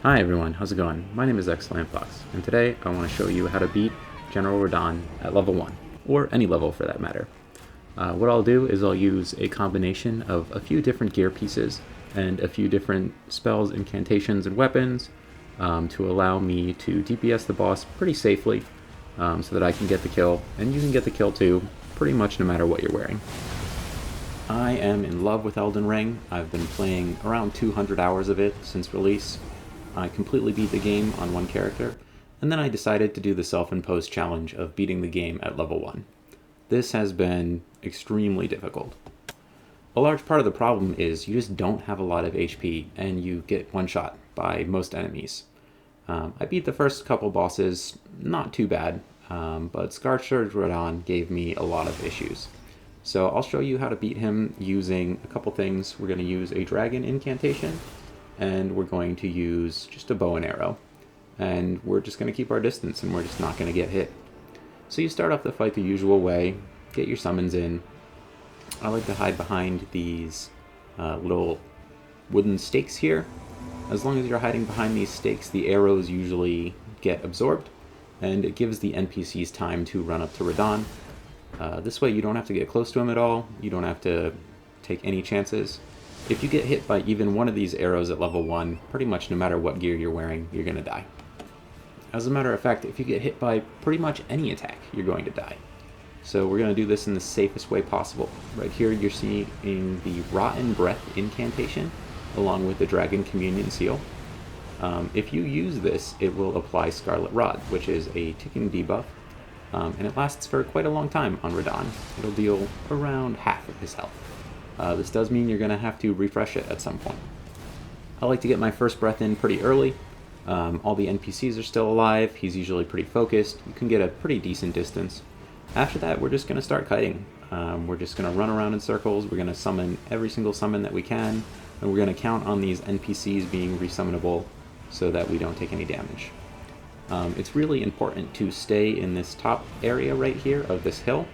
Hi everyone, how's it going? My name is xLandfox, and today I want to show you how to beat General Radahn at level 1, or any level for that matter. What I'll do is I'll use a combination of a few different gear pieces and a few different spells, incantations, and weapons to allow me to DPS the boss pretty safely so that I can get the kill, and you can get the kill too, pretty much no matter what you're wearing. I am in love with Elden Ring. I've been playing around 200 hours of it since release. I completely beat the game on one character, and then I decided to do the self-imposed challenge of beating the game at level 1. This has been extremely difficult. A large part of the problem is you just don't have a lot of HP, and you get one shot by most enemies. I beat the first couple bosses, not too bad, but Starscourge Radahn gave me a lot of issues. So I'll show you how to beat him using a couple things. We're going to use a dragon incantation, and we're going to use just a bow and arrow. And we're just going to keep our distance, and we're just not going to get hit. So you start off the fight the usual way, get your summons in. I like to hide behind these little wooden stakes here. As long as you're hiding behind these stakes, the arrows usually get absorbed, and it gives the NPCs time to run up to Radahn. This way you don't have to get close to him at all, you don't have to take any chances. If you get hit by even one of these arrows at level 1, pretty much no matter what gear you're wearing, you're going to die. As a matter of fact, if you get hit by pretty much any attack, you're going to die. So we're going to do this in the safest way possible. Right here you're seeing the Rotten Breath incantation, along with the Dragon Communion Seal. If you use this, it will apply Scarlet Rot, which is a ticking debuff. And it lasts for quite a long time on Radahn. It'll deal around half of his health. This does mean you're going to have to refresh it at some point. I like to get my first breath in pretty early. All the NPCs are still alive. He's usually pretty focused. You can get a pretty decent distance. After that, we're just going to start kiting. We're just going to run around in circles. We're going to summon every single summon that we can. And we're going to count on these NPCs being resummonable so that we don't take any damage. It's really important to stay in this top area right here of this hill.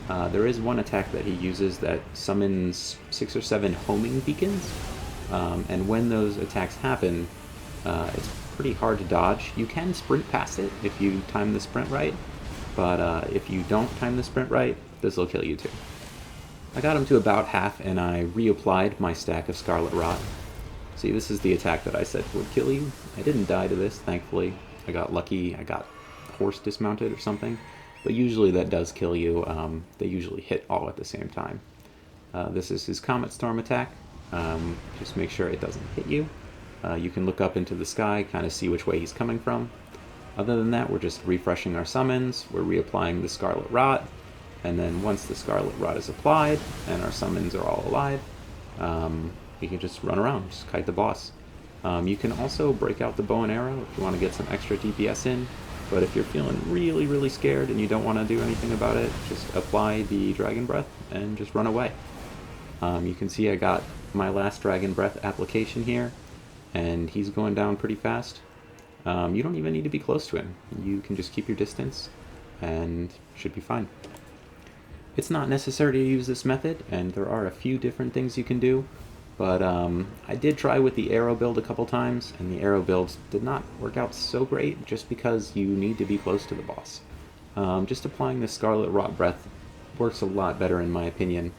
There is one attack that he uses that summons 6 or 7 homing beacons, and when those attacks happen, it's pretty hard to dodge. You can sprint past it if you time the sprint right, but if you don't time the sprint right, this will kill you too. I got him to about half, and I reapplied my stack of Scarlet Rot. See, this is the attack that I said would kill you. I didn't die to this, thankfully. I got lucky, I got horse dismounted or something, but usually that does kill you. They usually hit all at the same time. This is his Comet Storm attack. Just make sure it doesn't hit you. You can look up into the sky, kind of see which way he's coming from. Other than that, we're just refreshing our summons, we're reapplying the Scarlet Rot, and then once the Scarlet Rot is applied and our summons are all alive, you can just run around, just kite the boss. You can also break out the bow and arrow if you want to get some extra DPS in, but if you're feeling really, really scared and you don't want to do anything about it, just apply the Dragon Breath and just run away. You can see I got my last Dragon Breath application here, and he's going down pretty fast. You don't even need to be close to him. You can just keep your distance and should be fine. It's not necessary to use this method, and there are a few different things you can do. But I did try with the arrow build a couple times, and the arrow builds did not work out so great just because you need to be close to the boss. Just applying the Scarlet Rot Breath works a lot better in my opinion.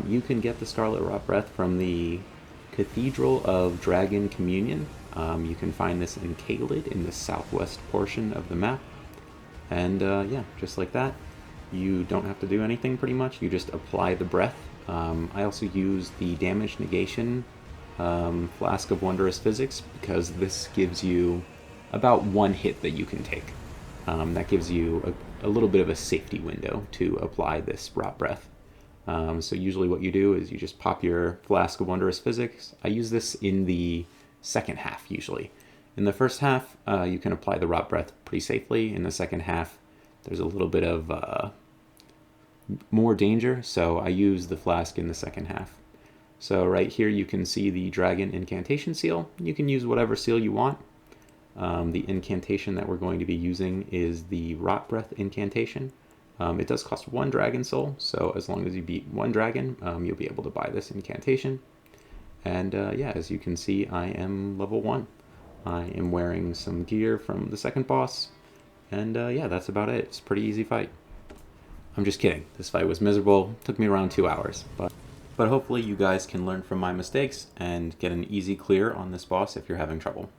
You can get the Scarlet Rot Breath from the Cathedral of Dragon Communion. You can find this in Caelid in the southwest portion of the map. And yeah, just like that. You don't have to do anything pretty much, you just apply the breath. I also use the damage negation Flask of Wondrous Physics because this gives you about one hit that you can take. That gives you a little bit of a safety window to apply this Rot Breath. So usually what you do is you just pop your Flask of Wondrous Physics. I use this in the second half usually. In the first half, you can apply the Rot Breath pretty safely. In the second half, there's a little bit of more danger, so I use the flask in the second half. So right here you can see the Dragon Incantation Seal. You can use whatever seal you want. The incantation that we're going to be using is the Rot Breath incantation. It does cost 1 dragon soul, so as long as you beat 1 dragon, you'll be able to buy this incantation. And yeah, as you can see, I am level 1. I am wearing some gear from the second boss, and yeah, that's about it. It's a pretty easy fight. I'm just kidding. This fight was miserable. Took me around 2 hours, but hopefully you guys can learn from my mistakes and get an easy clear on this boss if you're having trouble.